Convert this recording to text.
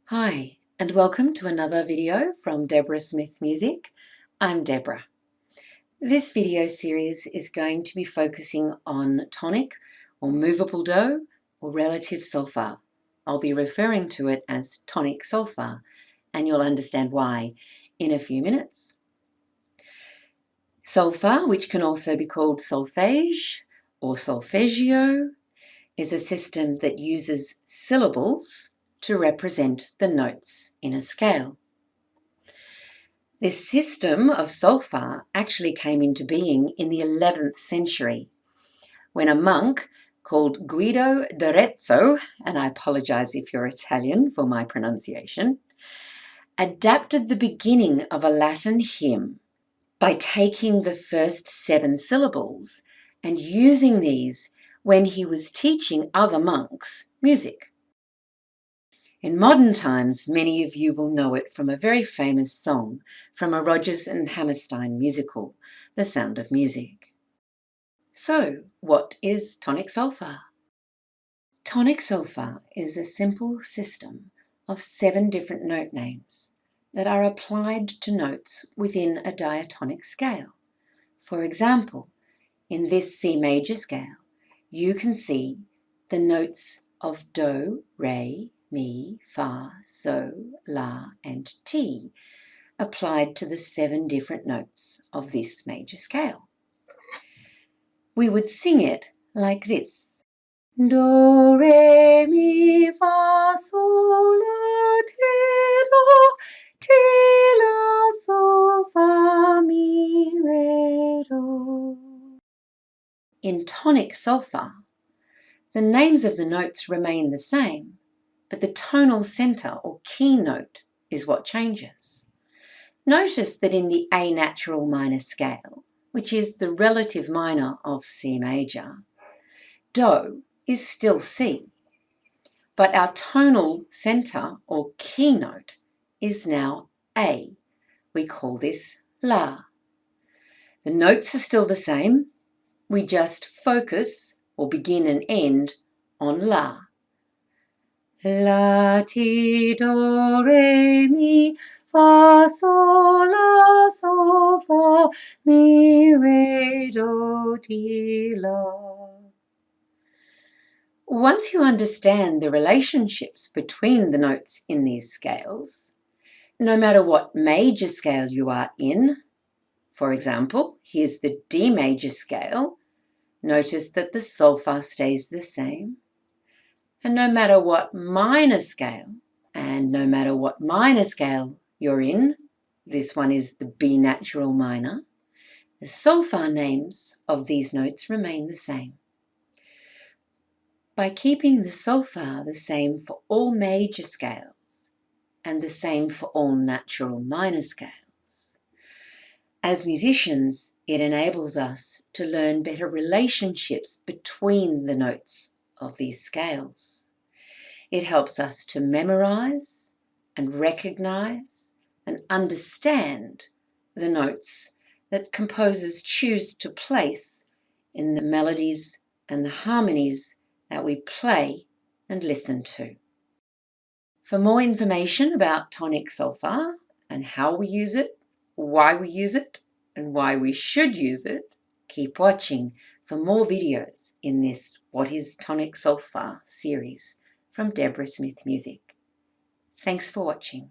Hi, and welcome to another video from Deborah Smith Music. I'm Deborah. This video series is going to be focusing on tonic or movable do or relative solfa. I'll be referring to it as tonic solfa, and you'll understand why in a few minutes. Solfa, which can also be called solfège or solfeggio, is a system that uses syllables to represent the notes in a scale. This system of solfa actually came into being in the 11th century when a monk called Guido d'Arezzo, and I apologize if you're Italian for my pronunciation, adapted the beginning of a Latin hymn by taking the first 7 syllables and using these when he was teaching other monks music. In modern times, many of you will know it from a very famous song from a Rodgers and Hammerstein musical, The Sound of Music. So, what is tonic solfa? Tonic solfa is a simple system of 7 different note names that are applied to notes within a diatonic scale. For example, in this C major scale, you can see the notes of do, re, mi, fa, so, la, and ti applied to the 7 different notes of this major scale. We would sing it like this. Do, re, mi, fa, sol, la, ti, la, sol, fa, mi, re, do. In tonic solfa, the names of the notes remain the same, but the tonal center or key note is what changes. Notice that in the A natural minor scale, which is the relative minor of C major, do is still C, but our tonal center or key note is now A. We call this la. The notes are still the same, we just focus or begin and end on la. La, ti, do, re, mi, fa, sol, la, sol, fa, mi, re, do, ti, la. Once you understand the relationships between the notes in these scales, no matter what major scale you are in, for example, here's the D major scale, notice that the solfa stays the same. And no matter what minor scale you're in, this one is the B natural minor, the solfa names of these notes remain the same. By keeping the solfa the same for all major scales and the same for all natural minor scales, as musicians, it enables us to learn better relationships between the notes of these scales. It helps us to memorize and recognize and understand the notes that composers choose to place in the melodies and the harmonies that we play and listen to. For more information about tonic solfa and how we use it, why we use it, and why we should use it, keep watching for more videos in this What is Tonic Solfa series from Deborah Smith Music. Thanks for watching.